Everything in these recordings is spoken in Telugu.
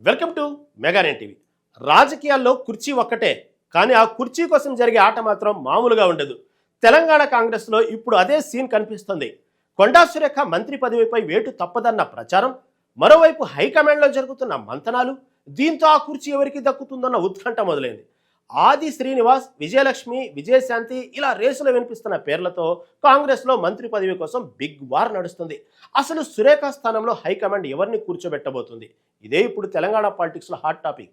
Welcome to Mega Nine TV. రాజకీయాల్లో కుర్చీ ఒక్కటే, కానీ ఆ కుర్చీ కోసం జరిగే ఆట మాత్రం మామూలుగా ఉండదు. తెలంగాణ కాంగ్రెస్లో ఇప్పుడు అదే సీన్ కనిపిస్తుంది. కొండా సురేఖ మంత్రి పదవిపై వేటు తప్పదన్న ప్రచారం, మరోవైపు హైకమాండ్లో జరుగుతున్న మంతనాలు, దీంతో ఆ కుర్చీ ఎవరికి దక్కుతుందన్న ఉత్కంఠ మొదలైంది. ఆది శ్రీనివాస్, విజయలక్ష్మి, విజయశాంతి ఇలా రేసులో వినిపిస్తున్న పేర్లతో కాంగ్రెస్లో మంత్రి పదవి కోసం బిగ్ వార్ నడుస్తుంది. అసలు సురేఖ స్థానంలో హైకమాండ్ ఎవరిని కూర్చోబెట్టబోతుంది? ఇదే ఇప్పుడు తెలంగాణ పాలిటిక్స్లో హాట్ టాపిక్.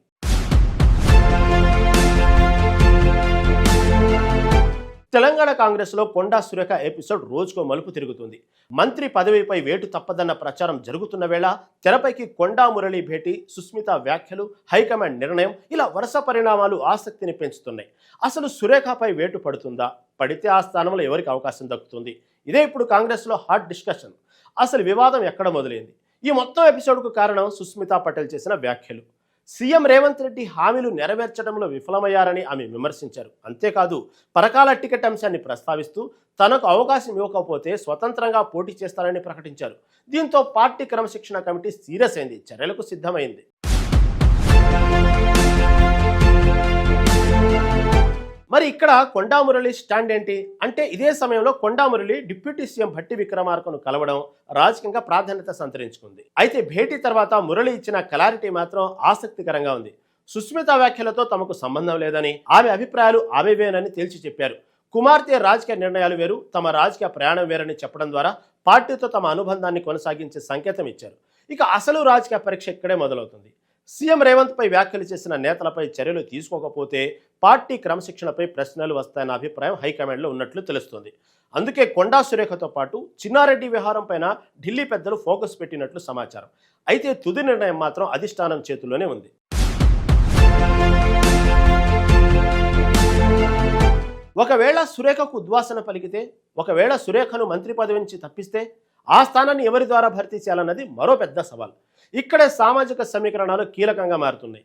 తెలంగాణ కాంగ్రెస్లో కొండా సురేఖ ఎపిసోడ్ రోజుకో మలుపు తిరుగుతుంది. మంత్రి పదవిపై వేటు తప్పదన్న ప్రచారం జరుగుతున్న వేళ తెరపైకి కొండా మురళి భేటీ, సుస్మిత వ్యాఖ్యలు, హైకమాండ్ నిర్ణయం ఇలా వరుస పరిణామాలు ఆసక్తిని పెంచుతున్నాయి. అసలు సురేఖపై వేటు పడుతుందా? పడితే ఆ స్థానంలో ఎవరికి అవకాశం దక్కుతుంది? ఇదే ఇప్పుడు కాంగ్రెస్లో హాట్ డిస్కషన్. అసలు వివాదం ఎక్కడ మొదలైంది? ఈ మొత్తం ఎపిసోడ్కు కారణం సుస్మితా పటేల్ చేసిన వ్యాఖ్యలు. సీఎం రేవంత్ రెడ్డి హామీలు నెరవేర్చడంలో విఫలమయ్యారని ఆమె విమర్శించారు. అంతేకాదు, పరకాల టికెట్ అంశాన్ని ప్రస్తావిస్తూ తనకు అవకాశం ఇవ్వకపోతే స్వతంత్రంగా పోటీ చేస్తారని ప్రకటించారు. దీంతో పార్టీ క్రమశిక్షణ కమిటీ సీరియస్ అయింది, చర్యలకు సిద్ధమైంది. మరి ఇక్కడ కొండా మురళి స్టాండ్ ఏంటి అంటే, ఇదే సమయంలో కొండా మురళి డిప్యూటీ సీఎం భట్టి విక్రమార్కను కలవడం రాజకీయంగా ప్రాధాన్యత సంతరించుకుంది. అయితే భేటీ తర్వాత మురళి ఇచ్చిన క్లారిటీ మాత్రం ఆసక్తికరంగా ఉంది. సుస్మిత వ్యాఖ్యలతో తమకు సంబంధం లేదని, ఆమె అభిప్రాయాలు ఆమెవేనని తేల్చి చెప్పారు. కుమార్తె రాజకీయ నిర్ణయాలు వేరు, తమ రాజకీయ ప్రయాణం వేరని చెప్పడం ద్వారా పార్టీతో తమ అనుబంధాన్ని కొనసాగించే సంకేతం ఇచ్చారు. ఇక అసలు రాజకీయ పరీక్ష ఇక్కడే మొదలవుతుంది. సీఎం రేవంత్ పై వ్యాఖ్యలు చేసిన నేతలపై చర్యలు తీసుకోకపోతే పార్టీ క్రమశిక్షణపై ప్రశ్నలు వస్తాయన్న అభిప్రాయం హైకమాండ్లో ఉన్నట్లు తెలుస్తోంది. అందుకే కొండా సురేఖతో పాటు చిన్నారెడ్డి వ్యవహారం పైన ఢిల్లీ పెద్దలు ఫోకస్ పెట్టినట్లు సమాచారం. అయితే తుది నిర్ణయం మాత్రం అధిష్టానం చేతుల్లోనే ఉంది. ఒకవేళ సురేఖకు ఉద్వాసన పలికితే, ఒకవేళ సురేఖను మంత్రి పదవి నుంచి తప్పిస్తే ఆ స్థానాన్ని ఎవరి ద్వారా భర్తీ చేయాలన్నది మరో పెద్ద సవాల్. ఇక్కడే సామాజిక సమీకరణాలు కీలకంగా మారుతున్నాయి.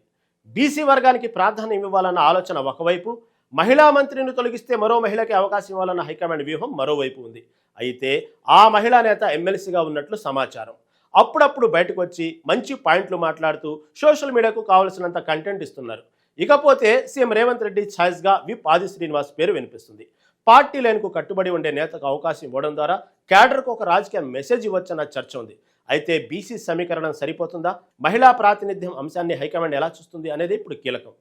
బీసీ వర్గానికి ప్రాధాన్యం ఇవ్వాలన్న ఆలోచన ఒకవైపు, మహిళా మంత్రిని తొలగిస్తే మరో మహిళకి అవకాశం ఇవ్వాలన్న హైకమాండ్ వ్యూహం మరోవైపు ఉంది. అయితే ఆ మహిళా నేత ఎమ్మెల్సీగా ఉన్నట్లు సమాచారం. అప్పుడప్పుడు బయటకు వచ్చి మంచి పాయింట్లు మాట్లాడుతూ సోషల్ మీడియాకు కావలసినంత కంటెంట్ ఇస్తున్నారు. ఇకపోతే సీఎం రేవంత్ రెడ్డి ఛాయిస్గా విప్ ఆది శ్రీనివాస్ పేరు వినిపిస్తుంది. పార్టీ లైన్కు కట్టుబడి ఉండే నేతకు అవకాశం ఇవ్వడం ద్వారా క్యాడర్కు ఒక రాజకీయ మెసేజ్ ఇవ్వచ్చన్న చర్చ ఉంది. అయితే బీసీ సమీకరణం సరిపోతుందా? మహిళా ప్రాతినిధ్యం అంశాన్ని హైకమాండ్ ఎలా చూస్తుంది అనేది ఇప్పుడు కీలకం.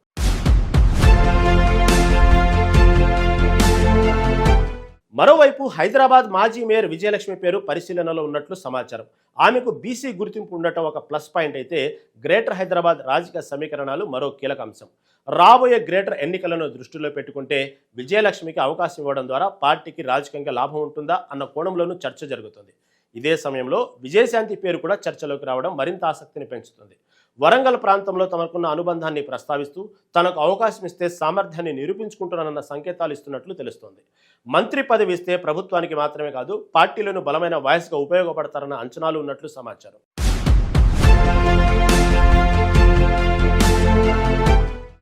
మరోవైపు హైదరాబాద్ మాజీ మేయర్ విజయలక్ష్మి పేరు పరిశీలనలో ఉన్నట్లు సమాచారం. ఆమెకు బీసీ గుర్తింపు ఉండటం ఒక ప్లస్ పాయింట్ అయితే, గ్రేటర్ హైదరాబాద్ రాజకీయ సమీకరణాలు మరో కీలక అంశం. రాబోయే గ్రేటర్ ఎన్నికలను దృష్టిలో పెట్టుకుంటే విజయలక్ష్మికి అవకాశం ఇవ్వడం ద్వారా పార్టీకి రాజకీయంగా లాభం ఉంటుందా అన్న కోణంలోనూ చర్చ జరుగుతుంది. ఇదే సమయంలో విజయశాంతి పేరు కూడా చర్చలోకి రావడం మరింత ఆసక్తిని పెంచుతుంది. వరంగల్ ప్రాంతంలో తమకున్న అనుబంధాన్ని ప్రస్తావిస్తూ తనకు అవకాశం ఇస్తే సామర్థ్యాన్ని నిరూపించుకుంటున్నానన్న సంకేతాలు ఇస్తున్నట్లు తెలుస్తోంది. మంత్రి పదవి ఇస్తే ప్రభుత్వానికి మాత్రమే కాదు, పార్టీలోని బలమైన వాయిస్గా ఉపయోగపడతారన్న అంచనాలు ఉన్నట్లు సమాచారం.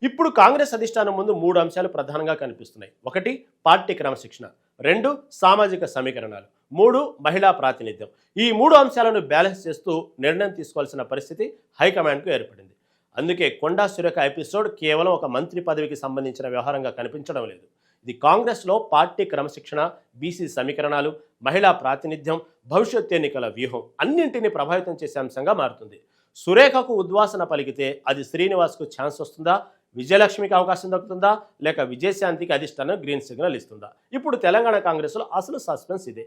ఇప్పుడు కాంగ్రెస్ అధిష్టానం ముందు 3 అంశాలు ప్రధానంగా కనిపిస్తున్నాయి. 1 పార్టీ క్రమశిక్షణ, 2 సామాజిక సమీకరణాలు, 3 మహిళా ప్రాతినిధ్యం. ఈ 3 అంశాలను బ్యాలెన్స్ చేస్తూ నిర్ణయం తీసుకోవాల్సిన పరిస్థితి హైకమాండ్కు ఏర్పడింది. అందుకే కొండా సురేఖ ఎపిసోడ్ కేవలం ఒక మంత్రి పదవికి సంబంధించిన వ్యవహారంగా కనిపించడం లేదు. ఇది కాంగ్రెస్లో పార్టీ క్రమశిక్షణ, బీసీ సమీకరణాలు, మహిళా ప్రాతినిధ్యం, భవిష్యత్ ఎన్నికల వ్యూహం అన్నింటినీ ప్రభావితం చేసే అంశంగా మారుతుంది. సురేఖకు ఉద్వాసన పలికితే అది శ్రీనివాస్కు ఛాన్స్ వస్తుందా? విజయలక్ష్మికి అవకాశం దక్కుతుందా? లేక విజయశాంతికి అధిష్టానం గ్రీన్ సిగ్నల్ ఇస్తుందా? ఇప్పుడు తెలంగాణ కాంగ్రెస్లో అసలు సస్పెన్స్ ఇదే.